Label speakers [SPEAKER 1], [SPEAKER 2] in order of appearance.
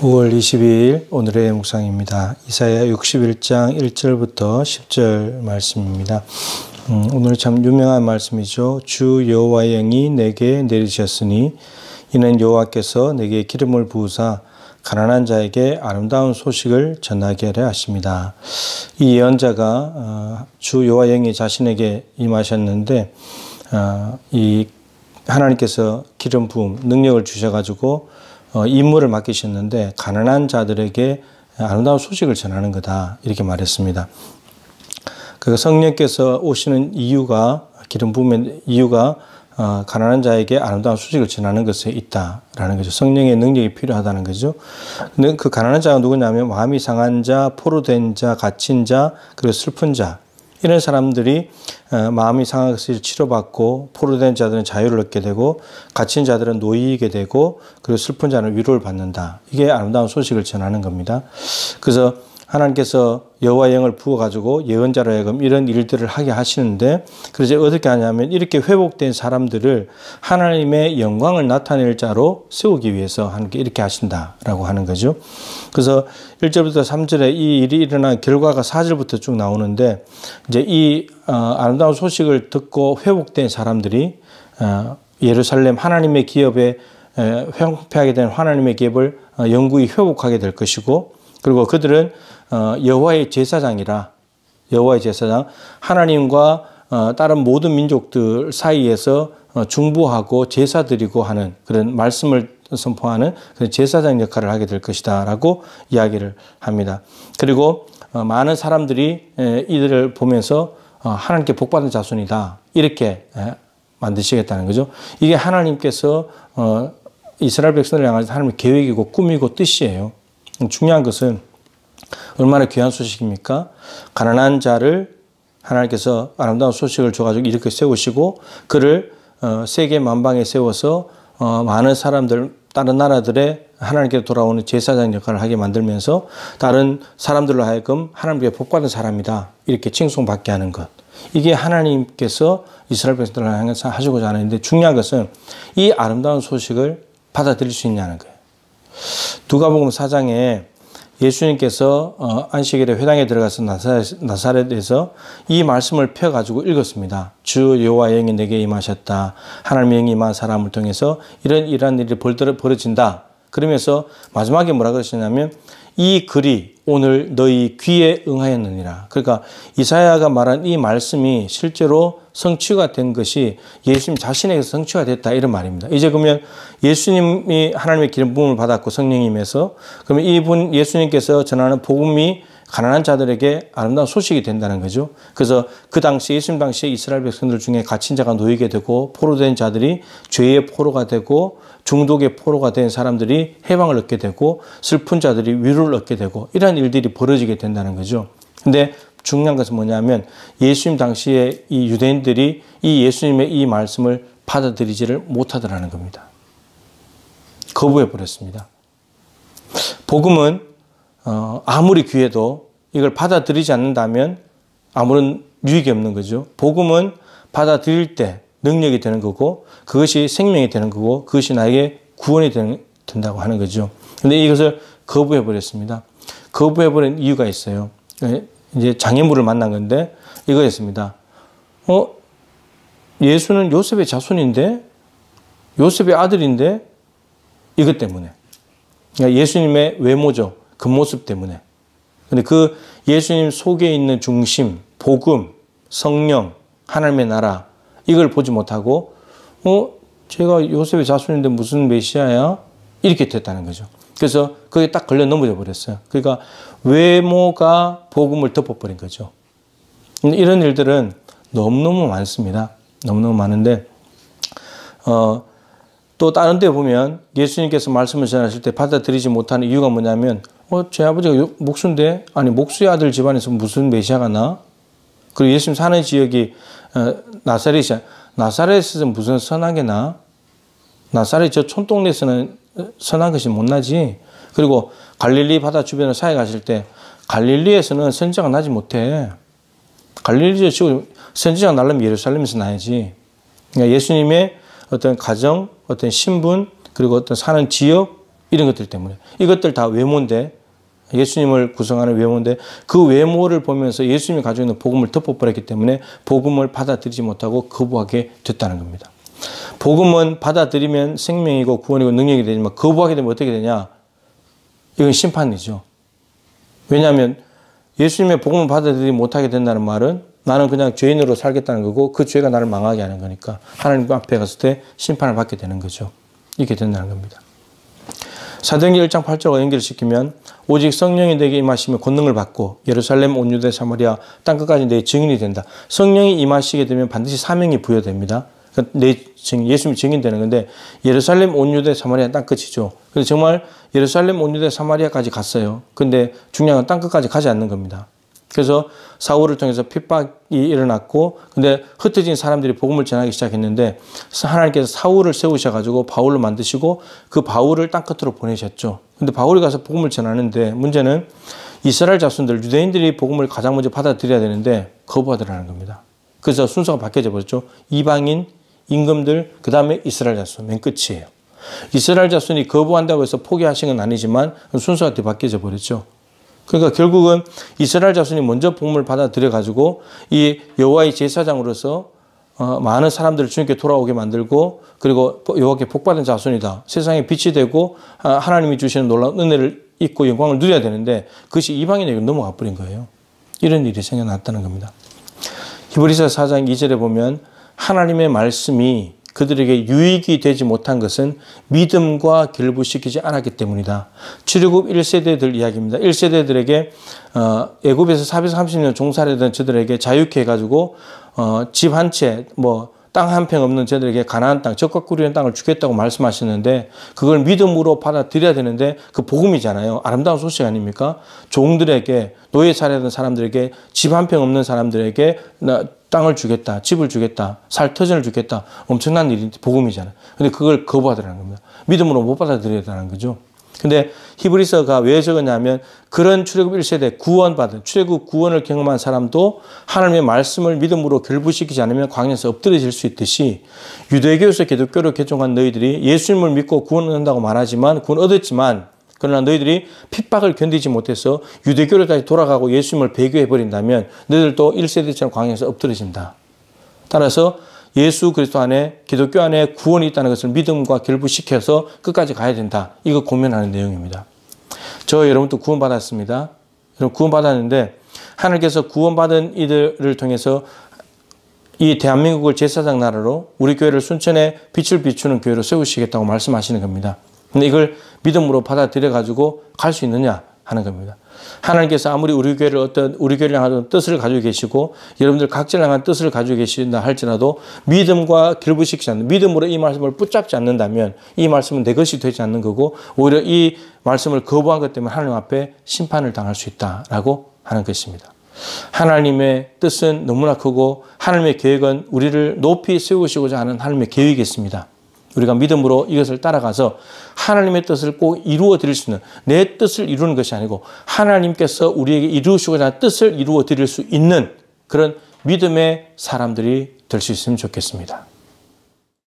[SPEAKER 1] 5월 22일 오늘의 묵상입니다. 이사야 61장 1절부터 10절 말씀입니다. 오늘 참 유명한 말씀이죠. 주 여호와의 영이 내게 내리셨으니 이는 여호와께서 내게 기름을 부으사 가난한 자에게 아름다운 소식을 전하게 하려 하십니다. 이 예언자가 주 여호와의 영이 자신에게 임하셨는데 이 하나님께서 기름 부음 능력을 주셔가지고 임무를 맡기셨는데 가난한 자들에게 아름다운 소식을 전하는 거다 이렇게 말했습니다. 그 성령께서 오시는 이유가 기름 부음의 이유가 가난한 자에게 아름다운 소식을 전하는 것에 있다라는 거죠. 성령의 능력이 필요하다는 거죠. 근데 그 가난한 자가 누구냐면 마음이 상한 자, 포로된 자, 갇힌 자, 그리고 슬픈 자 이런 사람들이 마음이 상한 것을 치료받고 포로된 자들은 자유를 얻게 되고 갇힌 자들은 노이게 되고 그리고 슬픈 자는 위로를 받는다. 이게 아름다운 소식을 전하는 겁니다. 그래서 하나님께서 여호와의 영을 부어가지고 예언자로 하여금 이런 일들을 하게 하시는데 그래서 어떻게 하냐면 이렇게 회복된 사람들을 하나님의 영광을 나타낼 자로 세우기 위해서 하나님께 이렇게 하신다라고 하는 거죠. 그래서 1절부터 3절에 이 일이 일어난 결과가 4절부터 쭉 나오는데 이제 이 아름다운 소식을 듣고 회복된 사람들이 예루살렘 하나님의 기업에 회복하게 된 하나님의 기업을 영구히 회복하게 될 것이고 그리고 그들은 여호와의 제사장이라 여호와의 제사장 하나님과 다른 모든 민족들 사이에서 중보하고 제사 드리고 하는 그런 말씀을 선포하는 그런 제사장 역할을 하게 될 것이다 라고 이야기를 합니다. 그리고 많은 사람들이 이들을 보면서 하나님께 복받은 자손이다 이렇게 만드시겠다는 거죠. 이게 하나님께서 이스라엘 백성을 향한 하나님의 계획이고 꿈이고 뜻이에요. 중요한 것은 얼마나 귀한 소식입니까? 가난한 자를 하나님께서 아름다운 소식을 줘가지고 이렇게 세우시고 그를 세계 만방에 세워서 많은 사람들 다른 나라들의 하나님께 돌아오는 제사장 역할을 하게 만들면서 다른 사람들로 하여금 하나님께 복받은 사람이다 이렇게 칭송받게 하는 것 이게 하나님께서 이스라엘 백성들을 향해서 하시고자 하는데 중요한 것은 이 아름다운 소식을 받아들일 수 있냐는 거예요. 누가복음 4장에 예수님께서 안식일에 회당에 들어가서 나사렛에서 이 말씀을 펴가지고 읽었습니다. 주 여호와의 영이 내게 임하셨다. 하나님의 영이 임한 사람을 통해서 이런 일이 벌어진다. 그러면서 마지막에 뭐라 그러시냐면 이 글이 오늘 너희 귀에 응하였느니라. 그러니까 이사야가 말한 이 말씀이 실제로 성취가 된 것이 예수님 자신에게서 성취가 됐다 이런 말입니다. 이제 그러면 예수님이 하나님의 기름 부음을 받았고 성령님에서 그러면 이분 예수님께서 전하는 복음이 가난한 자들에게 아름다운 소식이 된다는 거죠. 그래서 그 당시 예수님 당시에 이스라엘 백성들 중에 갇힌 자가 놓이게 되고 포로된 자들이 죄의 포로가 되고 중독의 포로가 된 사람들이 해방을 얻게 되고 슬픈 자들이 위로를 얻게 되고 이런 일들이 벌어지게 된다는 거죠. 근데 중요한 것은 뭐냐면 예수님 당시에 이 유대인들이 이 예수님의 이 말씀을 받아들이지를 못하더라는 겁니다. 거부해 버렸습니다. 복음은 아무리 귀해도 이걸 받아들이지 않는다면 아무런 유익이 없는 거죠. 복음은 받아들일 때 능력이 되는 거고 그것이 생명이 되는 거고 그것이 나에게 구원이 된다고 하는 거죠. 그런데 이것을 거부해 버렸습니다. 거부해 버린 이유가 있어요. 이제 장애물을 만난 건데 이거였습니다. 예수는 요셉의 자손인데 요셉의 아들인데 이것 때문에 그러니까 예수님의 외모죠. 겉모습 때문에. 근데 그 예수님 속에 있는 중심, 복음, 성령, 하나님의 나라 이걸 보지 못하고 제가 요셉의 자손인데 무슨 메시아야? 이렇게 됐다는 거죠. 그래서 그게 딱 걸려 넘어져 버렸어요. 그러니까 외모가 복음을 덮어버린 거죠. 이런 일들은 너무너무 많습니다. 너무너무 많은데 또 다른 데 보면 예수님께서 말씀을 전하실 때 받아들이지 못하는 이유가 뭐냐면 제 아버지가 목수인데 아니 목수의 아들 집안에서 무슨 메시아가 나? 그리고 예수님 사는 지역이 나사렛이야. 나사렛에서 무슨 선한 게 나? 나사렛 저 촌동네에서는 선한 것이 못 나지. 그리고 갈릴리 바다 주변을 사회 가실 때 갈릴리에서는 선지자가 나지 못해. 갈릴리 지금 선지자가 나려면 예루살렘에서 나야지. 그러니까 예수님의 어떤 가정, 어떤 신분, 그리고 어떤 사는 지역 이런 것들 때문에. 이것들 다 외모인데, 예수님을 구성하는 외모인데 그 외모를 보면서 예수님이 가지고 있는 복음을 덮어버렸기 때문에 복음을 받아들이지 못하고 거부하게 됐다는 겁니다. 복음은 받아들이면 생명이고 구원이고 능력이 되지만 거부하게 되면 어떻게 되냐? 이건 심판이죠. 왜냐하면 예수님의 복음을 받아들이지 못하게 된다는 말은 나는 그냥 죄인으로 살겠다는 거고 그 죄가 나를 망하게 하는 거니까 하나님 앞에 갔을 때 심판을 받게 되는 거죠. 이렇게 된다는 겁니다. 사도행전 1장 8절과 연결시키면 오직 성령이 내게 임하시면 권능을 받고 예루살렘 온 유대 사마리아 땅끝까지 내 증인이 된다. 성령이 임하시게 되면 반드시 사명이 부여됩니다. 내 증인, 예수님이 증인되는 건데 예루살렘 온 유대 사마리아 땅끝이죠. 그래서 정말 예루살렘 온 유대 사마리아까지 갔어요. 근데 중요한 건 땅끝까지 가지 않는 겁니다. 그래서 사울을 통해서 핍박이 일어났고 근데 흩어진 사람들이 복음을 전하기 시작했는데 하나님께서 사울을 세우셔가지고 바울을 만드시고 그 바울을 땅끝으로 보내셨죠. 근데 바울이 가서 복음을 전하는데 문제는 이스라엘 자손들 유대인들이 복음을 가장 먼저 받아들여야 되는데 거부하더라는 겁니다. 그래서 순서가 바뀌어져 버렸죠. 이방인, 임금들, 그 다음에 이스라엘 자손 맨 끝이에요. 이스라엘 자손이 거부한다고 해서 포기하신 건 아니지만 순서가 바뀌어져 버렸죠. 그러니까 결국은 이스라엘 자손이 먼저 복음을 받아들여 가지고 이 여호와의 제사장으로서 많은 사람들을 주님께 돌아오게 만들고 그리고 여호와께 복받은 자손이다. 세상에 빛이 되고 하나님이 주시는 놀라운 은혜를 입고 영광을 누려야 되는데 그것이 이방인에게 넘어가 버린 거예요. 이런 일이 생겨났다는 겁니다. 히브리서 4장 2절에 보면 하나님의 말씀이 그들에게 유익이 되지 못한 것은 믿음과 결부시키지 않았기 때문이다. 출애굽 1세대들 이야기입니다. 1세대들에게 애굽에서 430년 종살이던 저들에게 자유케 해가지고 집 한 채, 땅 한 평 없는 저들에게 가나안 땅, 적과 꿀이는 땅을 주겠다고 말씀하셨는데 그걸 믿음으로 받아들여야 되는데 그 복음이잖아요. 아름다운 소식 아닙니까? 종들에게, 노예 살아던 사람들에게, 집 한 평 없는 사람들에게 땅을 주겠다, 집을 주겠다, 살 터전을 주겠다. 엄청난 일이 복음이잖아요. 근데 그걸 거부하더라는 겁니다. 믿음으로 못 받아들여야 되는 거죠. 근데 히브리서가 왜 적었냐면 그런 출애굽 1세대 구원받은 출애굽 구원을 경험한 사람도 하나님의 말씀을 믿음으로 결부시키지 않으면 광야에서 엎드려질 수 있듯이 유대교에서 기독교를 개종한 너희들이 예수님을 믿고 구원을 얻는다고 말하지만 구원 얻었지만 그러나 너희들이 핍박을 견디지 못해서 유대교를 다시 돌아가고 예수님을 배교해버린다면 너희들도 1세대처럼 광야에서 엎드려진다. 따라서 예수 그리스도 안에 기독교 안에 구원이 있다는 것을 믿음과 결부시켜서 끝까지 가야 된다. 이거 고민하는 내용입니다. 저 여러분도 구원받았습니다. 여러분 구원받았는데 하나님께서 구원받은 이들을 통해서 이 대한민국을 제사장 나라로 우리 교회를 순천에 빛을 비추는 교회로 세우시겠다고 말씀하시는 겁니다. 근데 이걸 믿음으로 받아들여 가지고 갈 수 있느냐 하는 겁니다. 하나님께서 아무리 우리 교회를 향한 뜻을 가지고 계시고 여러분들 각자를 향한 뜻을 가지고 계신다 할지라도 믿음과 결부시키지 않는 믿음으로 이 말씀을 붙잡지 않는다면 이 말씀은 내 것이 되지 않는 거고 오히려 이 말씀을 거부한 것 때문에 하나님 앞에 심판을 당할 수 있다라고 하는 것입니다. 하나님의 뜻은 너무나 크고 하나님의 계획은 우리를 높이 세우시고자 하는 하나님의 계획이 있습니다. 우리가 믿음으로 이것을 따라가서 하나님의 뜻을 꼭 이루어 드릴 수 있는 내 뜻을 이루는 것이 아니고 하나님께서 우리에게 이루시고자 하는 뜻을 이루어 드릴 수 있는 그런 믿음의 사람들이 될 수 있으면 좋겠습니다.